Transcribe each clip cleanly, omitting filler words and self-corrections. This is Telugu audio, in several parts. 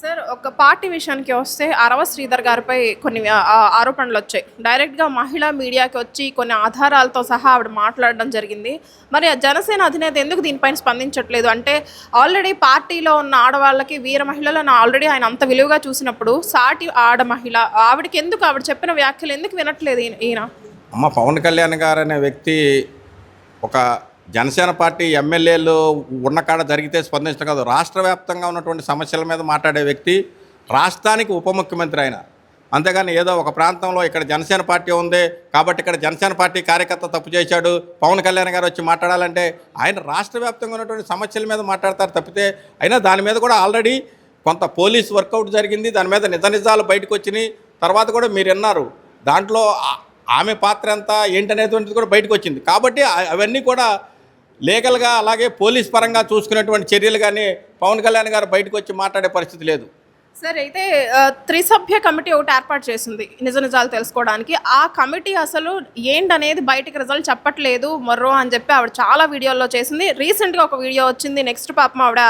సార్ ఒక పార్టీ విషయానికి వస్తే అరవ శ్రీధర్ గారిపై కొన్ని ఆరోపణలు వచ్చాయి. డైరెక్ట్గా మహిళా మీడియాకి వచ్చి కొన్ని ఆధారాలతో సహా ఆవిడ మాట్లాడడం జరిగింది. మరి ఆ జనసేన అధినేత ఎందుకు దీనిపైన స్పందించట్లేదు? అంటే ఆల్రెడీ పార్టీలో ఉన్న ఆడవాళ్ళకి వీర మహిళలను ఆల్రెడీ ఆయన అంత విలువగా చూసినప్పుడు సాటి ఆడ మహిళ ఆవిడకి ఎందుకు ఆవిడ చెప్పిన వ్యాఖ్యలు ఎందుకు వినట్లేదు ఈయన? అమ్మ పవన్ కళ్యాణ్ గారు అనే వ్యక్తి ఒక జనసేన పార్టీ ఎమ్మెల్యేలు ఉన్న కాడ జరిగితే స్పందించడం కాదు, రాష్ట్ర వ్యాప్తంగా ఉన్నటువంటి సమస్యల మీద మాట్లాడే వ్యక్తి, రాష్ట్రానికి ఉప ముఖ్యమంత్రి ఆయన. అంతేగాని ఏదో ఒక ప్రాంతంలో ఇక్కడ జనసేన పార్టీ ఉంది కాబట్టి ఇక్కడ జనసేన పార్టీ కార్యకర్త తప్పు చేశాడు పవన్ కళ్యాణ్ గారు వచ్చి మాట్లాడాలంటే ఆయన రాష్ట్ర వ్యాప్తంగా ఉన్నటువంటి సమస్యల మీద మాట్లాడతారు తప్పితే, అయినా దాని మీద కూడా ఆల్రెడీ కొంత పోలీస్ వర్కౌట్ జరిగింది, దాని మీద నిజాలు బయటకు వచ్చినాయి. తర్వాత కూడా మీరు విన్నారు, దాంట్లో ఆమె పాత్ర ఎంత ఏంటనేటువంటిది కూడా బయటకు వచ్చింది. కాబట్టి అవన్నీ కూడా లీగల్గా అలాగే పోలీస్ పరంగా చూసుకునేటువంటి చర్యలు కానీ పవన్ కళ్యాణ్ గారు బయటకు వచ్చి మాట్లాడే పరిస్థితి లేదు. సార్ అయితే త్రిసభ్య కమిటీ ఒకటి ఏర్పాటు చేసింది నిజాలు తెలుసుకోవడానికి. ఆ కమిటీ అసలు ఏంటనేది బయటకు రిజల్ట్ చెప్పట్లేదు మర్రో అని చెప్పి ఆవిడ చాలా వీడియోల్లో చేసింది. రీసెంట్గా ఒక వీడియో వచ్చింది. నెక్స్ట్ పాపం ఆవిడ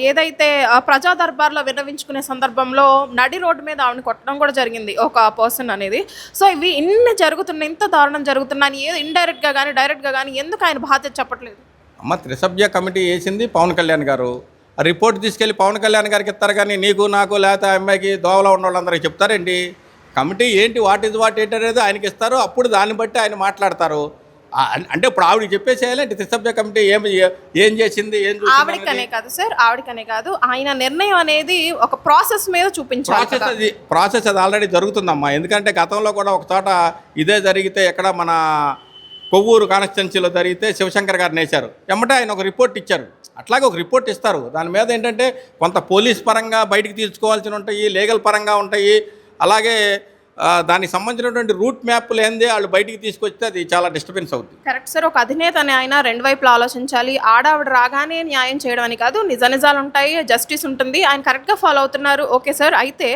ఏదైతే ప్రజా దర్బార్లో విన్నవించుకునే సందర్భంలో నడి రోడ్డు మీద ఆవిడని కొట్టడం కూడా జరిగింది ఒక పర్సన్ అనేది. సో ఇవి ఇన్ని జరుగుతున్నాయి, ఇంత దారుణం జరుగుతున్నాయి, ఏదో ఇండైరెక్ట్గా కానీ డైరెక్ట్గా కానీ ఎందుకు ఆయన బాధ్యత చెప్పట్లేదు? అమ్మ త్రిసభ్య కమిటీ వేసింది పవన్ కళ్యాణ్ గారు, ఆ రిపోర్ట్ తీసుకెళ్ళి పవన్ కళ్యాణ్ గారికి ఇస్తారు కానీ నీకు నాకు లేకపోతే అమ్మాయికి దోవలో ఉన్న వాళ్ళందరికీ చెప్తారండి. కమిటీ ఏంటి వాట్ ఏంటి అనేది ఆయనకి ఇస్తారు, అప్పుడు దాన్ని బట్టి ఆయన మాట్లాడతారు. అంటే ఇప్పుడు ఆవిడకి చెప్పేసేయాలి అంటే త్రిసభ్య కమిటీ ఏం చేసింది ఆవిడకనే కాదు సార్, ఆవిడకనే కాదు, ఆయన నిర్ణయం అనేది ఒక ప్రాసెస్ మీద చూపించాలి. ప్రాసెస్ అది ఆల్రెడీ జరుగుతుందమ్మా. ఎందుకంటే గతంలో కూడా ఒక చోట ఇదే జరిగితే ఎక్కడ మన కొవ్వూరు కాన్స్టిట్యున్సీలో జరిగితే శివశంకర్ గారిని వేశారు, ఎమ్మటే ఆయన ఒక రిపోర్ట్ ఇచ్చారు. అట్లాగే ఒక రిపోర్ట్ ఇస్తారు, దాని మీద ఏంటంటే కొంత పోలీస్ పరంగా బయటికి తీసుకోవాల్సి ఉంటాయి, లీగల్ పరంగా ఉంటాయి, అలాగే దానికి సంబంధించినటువంటి రూట్ మ్యాప్లు ఏంది వాళ్ళు బయటికి తీసుకొస్తే అది చాలా డిస్టర్బెన్స్ అవుతుంది. కరెక్ట్ సార్, ఒక అధినేత అని ఆయన రెండు వైపులు ఆలోచించాలి. ఆవిడ రాగానే న్యాయం చేయడం అని కాదు, నిజాలు ఉంటాయి, జస్టిస్ ఉంటుంది, ఆయన కరెక్ట్గా ఫాలో అవుతున్నారు. ఓకే సార్, అయితే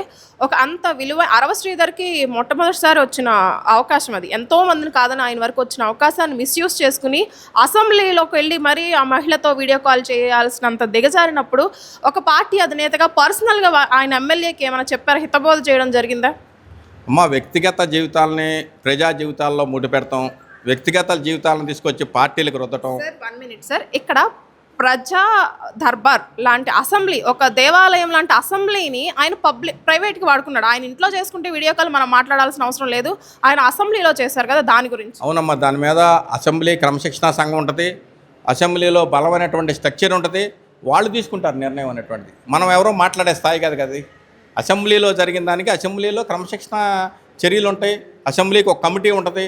ఒక అంత విలువ అరవ శ్రీధర్కి మొట్టమొదటిసారి వచ్చిన అవకాశం, అది ఎంతో మందిని కాదని ఆయన వరకు వచ్చిన అవకాశాన్ని మిస్యూజ్ చేసుకుని అసెంబ్లీలోకి వెళ్ళి మరీ ఆ మహిళతో వీడియో కాల్ చేయాల్సినంత దిగజారినప్పుడు ఒక పార్టీ అధినేతగా పర్సనల్గా ఆయన ఎమ్మెల్యేకి ఏమైనా చెప్పారు, హితబోధ చేయడం జరిగిందా? అమ్మ వ్యక్తిగత జీవితాలని ప్రజా జీవితాల్లో ముడిపెడతాం, వ్యక్తిగత జీవితాలను తీసుకొచ్చి పార్టీలకు రుద్దటం. సార్ 1 మినిట్ సార్, ఇక్కడ ప్రజా దర్బార్ లాంటి అసెంబ్లీ, ఒక దేవాలయం లాంటి అసెంబ్లీని ఆయన ప్రైవేట్కి వాడుకున్నాడు. ఆయన ఇంట్లో చేసుకుంటే వీడియో కాల్ మనం మాట్లాడాల్సిన అవసరం లేదు, ఆయన అసెంబ్లీలో చేశారు కదా, దాని గురించి. అవునమ్మా, దాని మీద అసెంబ్లీ క్రమశిక్షణా సంఘం ఉంటుంది, అసెంబ్లీలో బలమైనటువంటి స్ట్రక్చర్ ఉంటుంది, వాళ్ళు తీసుకుంటారు నిర్ణయం అనేటువంటిది. మనం ఎవరో మాట్లాడే స్థాయి కాదు కదా. అసెంబ్లీలో జరిగిన దానికి అసెంబ్లీలో క్రమశిక్షణ చర్యలు ఉంటాయి, అసెంబ్లీకి ఒక కమిటీ ఉంటుంది,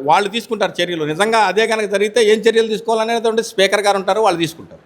వాళ్ళు తీసుకుంటారు చర్యలు. నిజంగా అదే కనుక జరిగితే ఏం చర్యలు తీసుకోవాలనేది స్పీకర్ గారు ఉంటారు, వాళ్ళు తీసుకుంటారు.